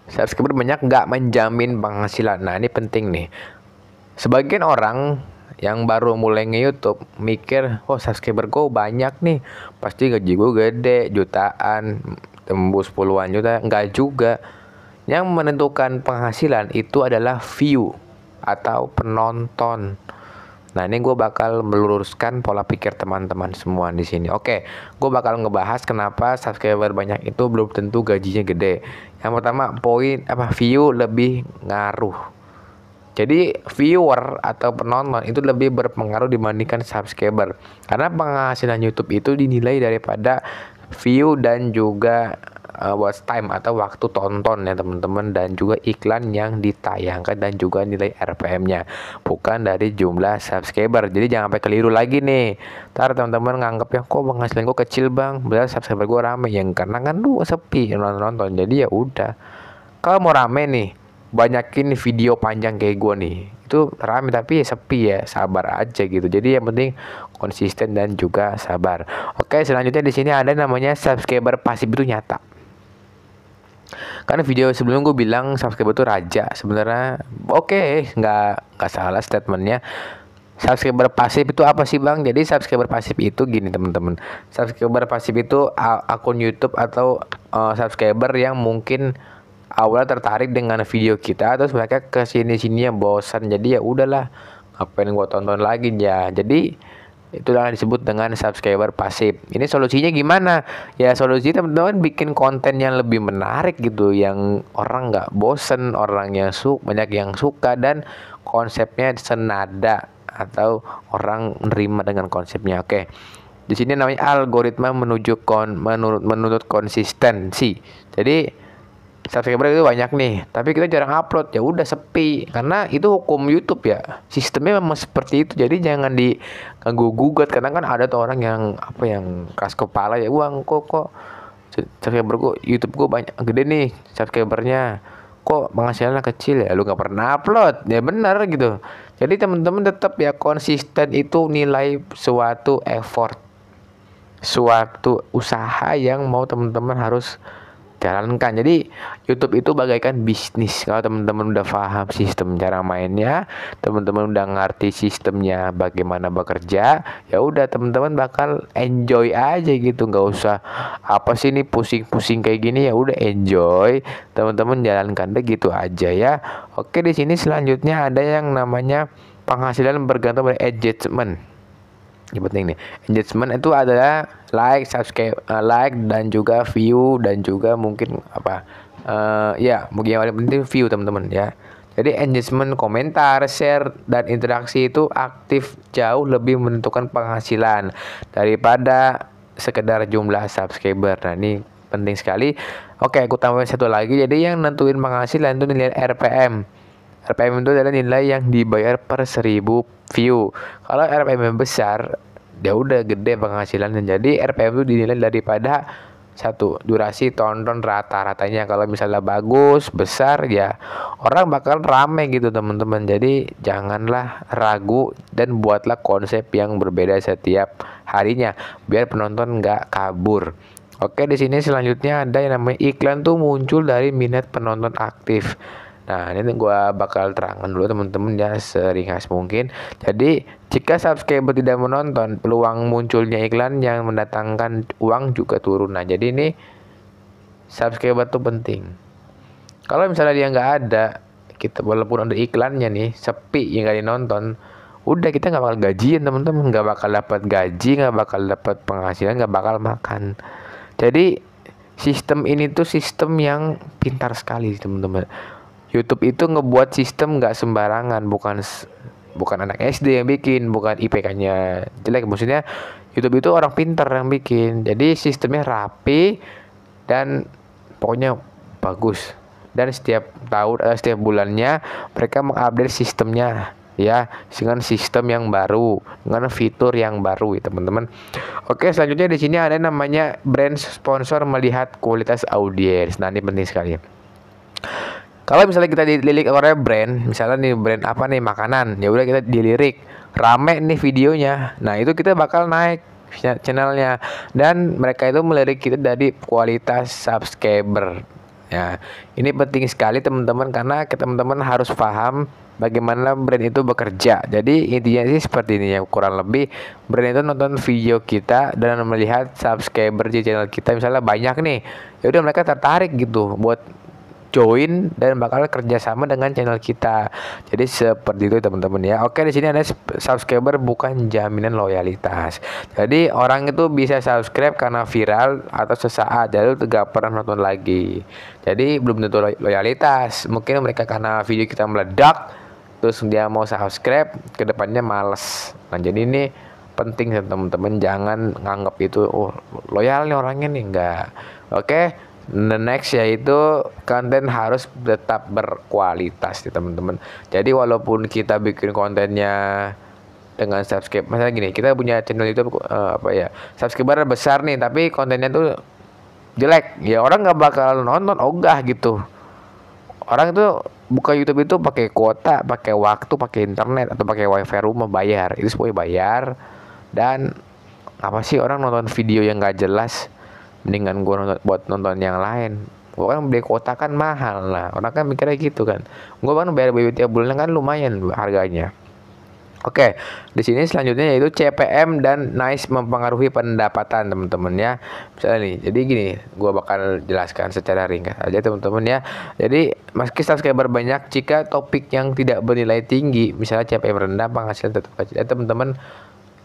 Subscriber banyak nggak menjamin penghasilan. Nah, ini penting nih. Sebagian orang yang baru mulai nge-YouTube mikir, oh subscriber gue banyak nih, pasti gaji gue gede, jutaan, tembus puluhan juta. Nggak juga. Yang menentukan penghasilan itu adalah view atau penonton. Nah, ini gue bakal meluruskan pola pikir teman-teman semua di sini. Oke, gue bakal ngebahas kenapa subscriber banyak itu belum tentu gajinya gede. Yang pertama, view lebih ngaruh. Jadi viewer atau penonton itu lebih berpengaruh dibandingkan subscriber. Karena penghasilan YouTube itu dinilai daripada view dan juga watch time atau waktu tonton ya teman-teman, dan juga iklan yang ditayangkan dan juga nilai RPM-nya, bukan dari jumlah subscriber. Jadi jangan sampai keliru lagi nih. Ntar teman-teman nganggep ya, kok penghasilan gue kecil bang, padahal subscriber gue rame. Yang karena kan lu sepi nonton. Jadi ya udah. Kalau mau rame nih, banyakin video panjang kayak gue nih, itu rame tapi ya sepi ya, sabar aja gitu. Jadi yang penting konsisten dan juga sabar. Oke, selanjutnya di sini ada namanya subscriber pasif itu nyata. Karena video sebelum gue bilang subscriber itu raja, sebenarnya oke, nggak salah statementnya. Subscriber pasif itu apa sih bang? Jadi subscriber pasif itu gini teman-teman. Subscriber pasif itu akun YouTube atau subscriber yang mungkin awal tertarik dengan video kita, terus mereka kesini-sininya bosan, jadi ya udahlah, ngapain gua tonton lagi ya. Jadi itulah disebut dengan subscriber pasif. Ini solusinya gimana? Ya solusi teman-teman bikin konten yang lebih menarik gitu, yang orang nggak bosen, orang yang banyak yang suka dan konsepnya senada atau orang menerima dengan konsepnya. Oke. Di sini namanya algoritma menurut konsistensi. Jadi subscriber itu banyak nih, tapi kita jarang upload, ya udah sepi. Karena itu hukum YouTube ya, sistemnya memang seperti itu. Jadi jangan diganggu gugat, karena kan ada tuh orang yang yang keras kepala ya, uang kok subscriber gue, YouTube gue banyak gede nih subscribernya, kok penghasilannya kecil ya, lu nggak pernah upload. Ya benar gitu. Jadi teman-teman tetap ya konsisten, itu nilai suatu effort, suatu usaha yang mau teman-teman harus jalankan. Jadi YouTube itu bagaikan bisnis. Kalau teman-teman udah paham sistem cara mainnya, teman-teman udah ngerti sistemnya bagaimana bekerja, ya udah teman-teman bakal enjoy aja gitu. Nggak usah apa sih ini pusing-pusing kayak gini, ya udah enjoy. Teman-teman jalankan deh gitu aja ya. Oke, di sini selanjutnya ada yang namanya penghasilan bergantung pada engagement. Ini penting nih. Engagement itu adalah like, subscribe, like dan juga view dan juga mungkin mungkin yang paling penting view teman-teman ya. Jadi engagement, komentar, share dan interaksi itu aktif jauh lebih menentukan penghasilan daripada sekedar jumlah subscriber. Nah, ini penting sekali. Oke, aku tambahin satu lagi. Jadi yang nentuin penghasilan itu nilai RPM. RPM itu adalah nilai yang dibayar per 1000 view. Kalau RPM besar, ya udah gede penghasilannya. Jadi RPM itu dinilai daripada satu durasi tonton rata-ratanya. Kalau misalnya bagus, besar, ya orang bakal rame gitu teman-teman. Jadi janganlah ragu dan buatlah konsep yang berbeda setiap harinya biar penonton nggak kabur. Oke, di sini selanjutnya ada yang namanya iklan tuh muncul dari minat penonton aktif. Nah, ini gue bakal terangkan dulu teman-teman ya seringkas mungkin. Jadi, jika subscriber tidak menonton, peluang munculnya iklan yang mendatangkan uang juga turun. Nah, jadi ini subscriber tuh penting. Kalau misalnya dia nggak ada, kita walaupun ada iklannya nih, sepi yang nggak dinonton, udah kita nggak bakal gajian teman-teman, nggak bakal dapat gaji, nggak bakal dapat penghasilan, nggak bakal makan. Jadi, sistem ini tuh sistem yang pintar sekali teman-teman. YouTube itu ngebuat sistem nggak sembarangan, bukan anak SD yang bikin, bukan IPK-nya jelek. Maksudnya YouTube itu orang pintar yang bikin. Jadi sistemnya rapi dan pokoknya bagus. Dan setiap tahun, setiap bulannya mereka mengupdate sistemnya ya, dengan sistem yang baru, dengan fitur yang baru ya teman-teman. Oke, selanjutnya di sini ada namanya brand sponsor melihat kualitas audiens. Nah, ini penting sekali. Kalau misalnya kita dilirik oleh brand, misalnya nih brand apa nih makanan, ya udah kita dilirik, rame nih videonya. Nah, itu kita bakal naik channelnya dan mereka itu melirik kita dari kualitas subscriber. Ya, ini penting sekali teman-teman karena teman-teman harus paham bagaimana brand itu bekerja. Jadi intinya sih seperti ini ya, kurang lebih brand itu nonton video kita dan melihat subscriber di channel kita misalnya banyak nih, ya udah mereka tertarik gitu buat join dan bakal kerjasama dengan channel kita. Jadi seperti itu teman-teman ya. Oke, di sini ada subscriber bukan jaminan loyalitas. Jadi orang itu bisa subscribe karena viral atau sesaat lalu gak pernah nonton lagi. Jadi belum tentu loyalitas. Mungkin mereka karena video kita meledak terus dia mau subscribe, kedepannya males. Nah jadi ini penting teman-teman, jangan nganggap itu oh loyal nih orangnya nih, enggak. Oke. The next yaitu konten harus tetap berkualitas nih teman-teman. Jadi walaupun kita bikin kontennya dengan subscribe, misalnya gini, kita punya channel YouTube subscriber besar nih, tapi kontennya tuh jelek, ya orang nggak bakal nonton, ogah gitu. Orang itu buka YouTube itu pakai kuota, pakai waktu, pakai internet atau pakai wifi rumah, bayar. Itu semuanya bayar. Dan apa sih orang nonton video yang nggak jelas? Mendingan gue nonton yang lain. Gue kan beli kuota kan mahal lah, orang kan mikirnya gitu kan. Gue kan bayar BBM tiap bulan kan lumayan harganya. Oke, di sini selanjutnya yaitu CPM dan nice mempengaruhi pendapatan teman-teman ya. Misalnya nih, jadi gini, gue bakal jelaskan secara ringkas aja teman-teman ya. Jadi meski subscriber banyak, jika topik yang tidak bernilai tinggi, misalnya CPM rendah, penghasilan tetap kecil, teman-teman,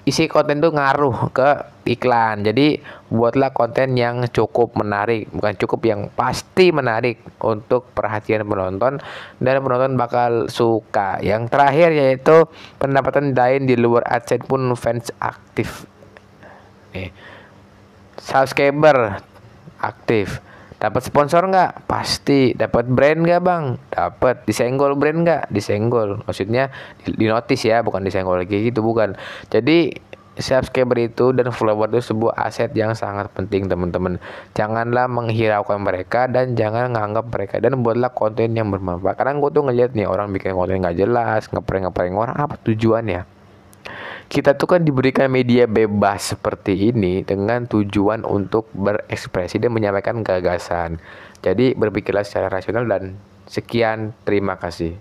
isi konten tuh ngaruh ke iklan. Jadi buatlah konten yang cukup menarik, bukan cukup, yang pasti menarik untuk perhatian penonton dan penonton bakal suka. Yang terakhir yaitu pendapatan lain di luar AdSense pun fans aktif. Nih, subscriber aktif. Dapat sponsor nggak? Pasti. Dapat brand nggak bang? Dapat. Disenggol brand nggak? Disenggol. Maksudnya di notice ya, bukan disenggol lagi gitu, bukan. Jadi subscriber itu dan follower itu sebuah aset yang sangat penting teman-teman. Janganlah menghiraukan mereka dan jangan nganggap mereka, dan buatlah konten yang bermanfaat. Karena gue tuh ngeliat nih orang bikin konten nggak jelas, ngeprank orang, apa tujuannya? Kita tuh kan diberikan media bebas seperti ini dengan tujuan untuk berekspresi dan menyampaikan gagasan. Jadi berpikirlah secara rasional dan sekian, terima kasih.